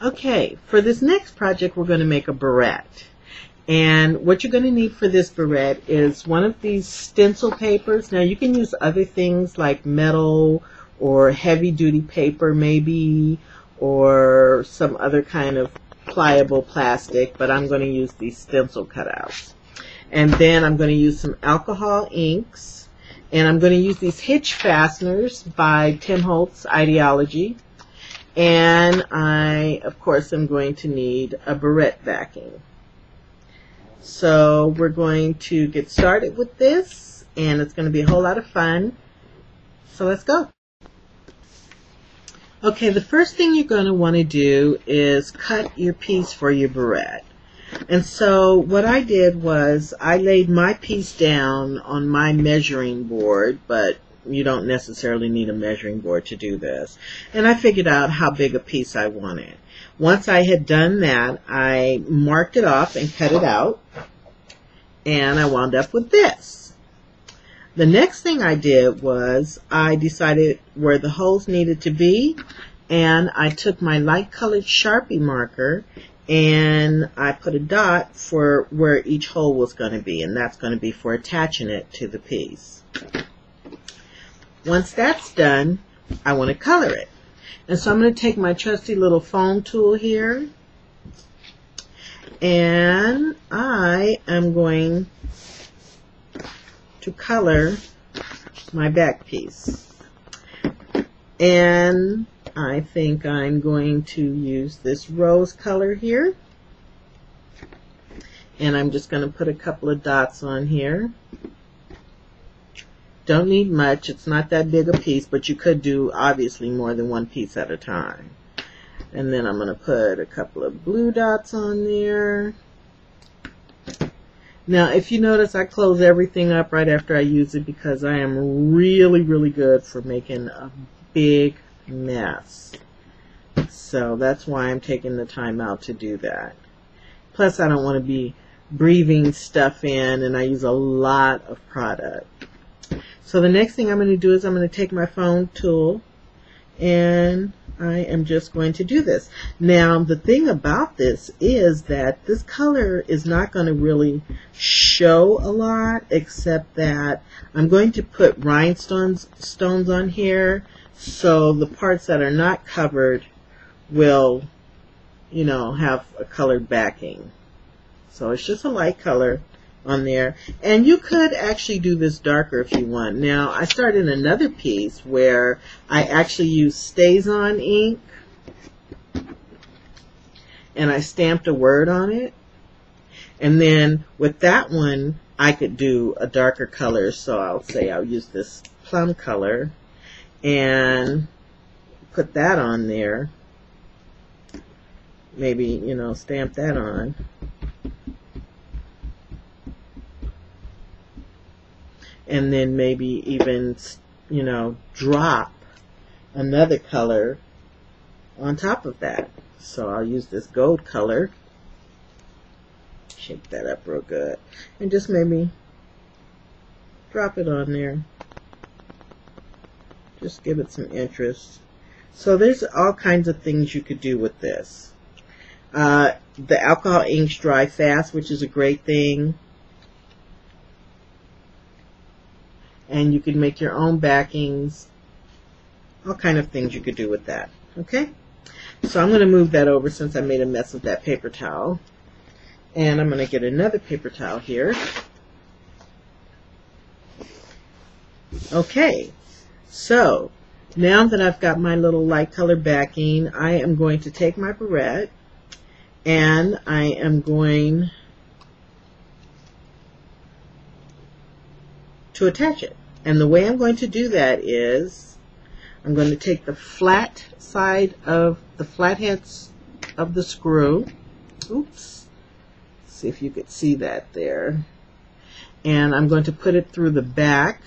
Okay, for this next project we're going to make a barrette. And what you're going to need for this barrette is one of these stencil papers. Now you can use other things like metal or heavy duty paper maybe, or some other kind of pliable plastic, but I'm going to use these stencil cutouts. And then I'm going to use some alcohol inks, and I'm going to use these hitch fasteners by Tim Holtz Ideology. And I, of course, am going to need a barrette backing. So we're going to get started with this, and it's going to be a whole lot of fun. So let's go. Okay, the first thing you're going to want to do is cut your piece for your barrette. And so what I did was I laid my piece down on my measuring board, but you don't necessarily need a measuring board to do this. And I figured out how big a piece I wanted. Once I had done that, I marked it off and cut it out, and I wound up with this. The next thing I did was I decided where the holes needed to be, and I took my light colored Sharpie marker and I put a dot for where each hole was going to be, and that's going to be for attaching it to the piece. Once that's done, I want to color it. And so I'm going to take my trusty little foam tool here, and I am going to color my back piece. And I think I'm going to use this rose color here. And I'm just going to put a couple of dots on here. Don't need much. It's not that big a piece, but you could do obviously more than one piece at a time. And then I'm going to put a couple of blue dots on there. Now, if you notice, I close everything up right after I use it because I am really, really good for making a big mess. So that's why I'm taking the time out to do that. Plus, I don't want to be breathing stuff in, and I use a lot of product. So the next thing I'm going to do is I'm going to take my foam tool, and I am just going to do this. Now, the thing about this is that this color is not going to really show a lot, except that I'm going to put rhinestones on here, so the parts that are not covered will, you know, have a colored backing. So it's just a light color on there, and you could actually do this darker if you want. Now I started another piece where I actually used StazOn ink, and I stamped a word on it, and then with that one I could do a darker color. So I'll say I'll use this plum color and put that on there, maybe, you know, stamp that on. And then maybe even, you know, drop another color on top of that. So I'll use this gold color, shake that up real good, and just maybe drop it on there. Just give it some interest. So there's all kinds of things you could do with this. The alcohol inks dry fast, which is a great thing. And you can make your own backings, all kind of things you could do with that. Okay, so I'm going to move that over since I made a mess with that paper towel, and I'm going to get another paper towel here. Okay, so now that I've got my little light color backing, I am going to take my barrette and I am going to attach it. And the way I'm going to do that is I'm going to take the flat side of the flatheads of the screw. Oops. See if you could see that there. And I'm going to put it through the back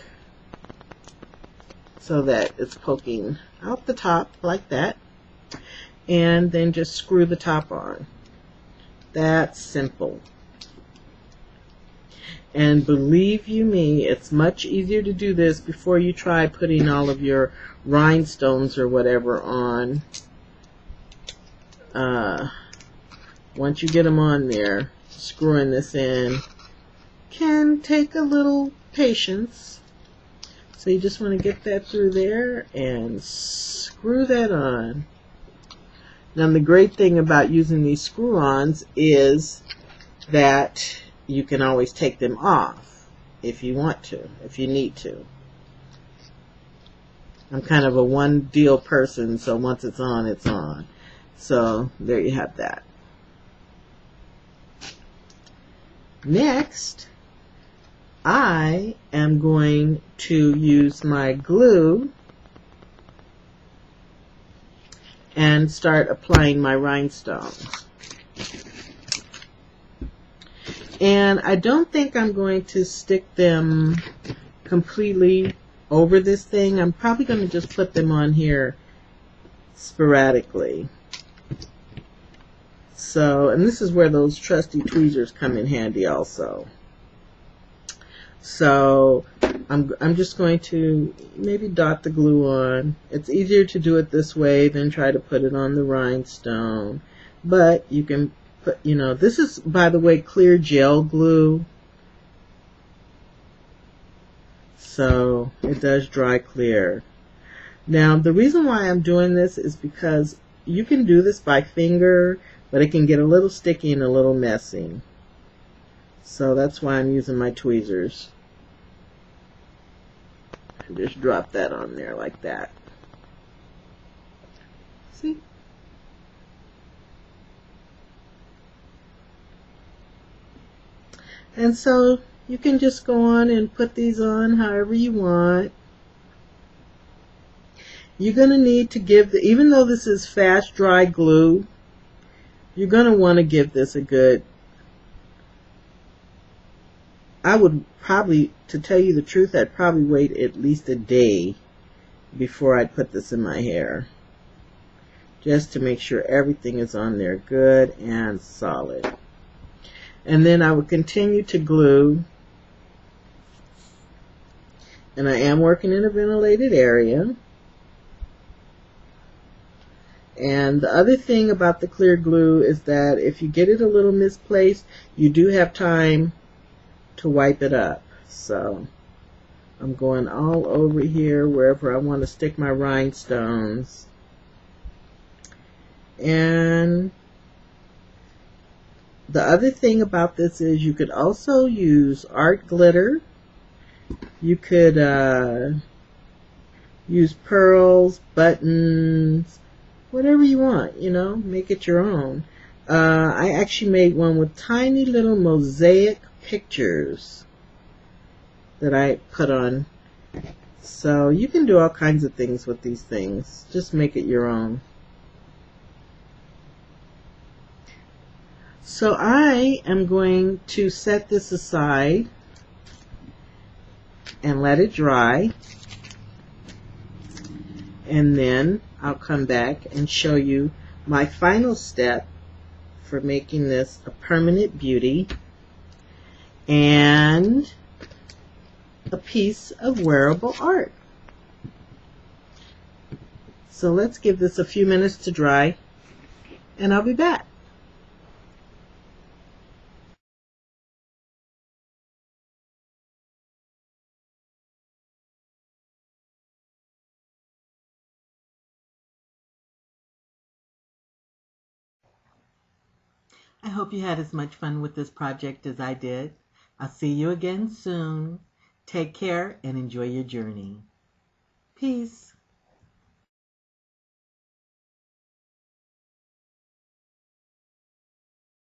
so that it's poking out the top like that. And then just screw the top on. That's simple. And believe you me, it's much easier to do this before you try putting all of your rhinestones or whatever on once you get them on there, screwing this in can take a little patience. So you just want to get that through there and screw that on. Now the great thing about using these screw-ons is that you can always take them off if you want to, if you need to. I'm kind of a one deal person, so once it's on, it's on. So there you have that. Next, I am going to use my glue and start applying my rhinestones. And I don't think I'm going to stick them completely over this thing. I'm probably going to just put them on here sporadically. So, and this is where those trusty tweezers come in handy also. So I'm just going to maybe dot the glue on. It's easier to do it this way than try to put it on the rhinestone. But you can put, you know, this is, by the way, clear gel glue. So it does dry clear. Now the reason why I'm doing this is because you can do this by finger, but it can get a little sticky and a little messy. So that's why I'm using my tweezers. And just drop that on there like that. See? And so you can just go on and put these on however you want. You're going to need to give, even though this is fast dry glue, you're going to want to give this a good, I would probably, to tell you the truth, I'd probably wait at least a day before I'd put this in my hair. Just to make sure everything is on there good and solid. And then I would continue to glue. And I am working in a ventilated area. And the other thing about the clear glue is that if you get it a little misplaced, you do have time to wipe it up. So I'm going all over here wherever I want to stick my rhinestones. And the other thing about this is you could also use art glitter. You could use pearls, buttons, whatever you want, you know, make it your own. I actually made one with tiny little mosaic pictures that I put on. So you can do all kinds of things with these things. Just make it your own. So I am going to set this aside and let it dry. And then I'll come back and show you my final step for making this a permanent beauty and a piece of wearable art. So let's give this a few minutes to dry and I'll be back. I hope you had as much fun with this project as I did. I'll see you again soon. Take care and enjoy your journey. Peace.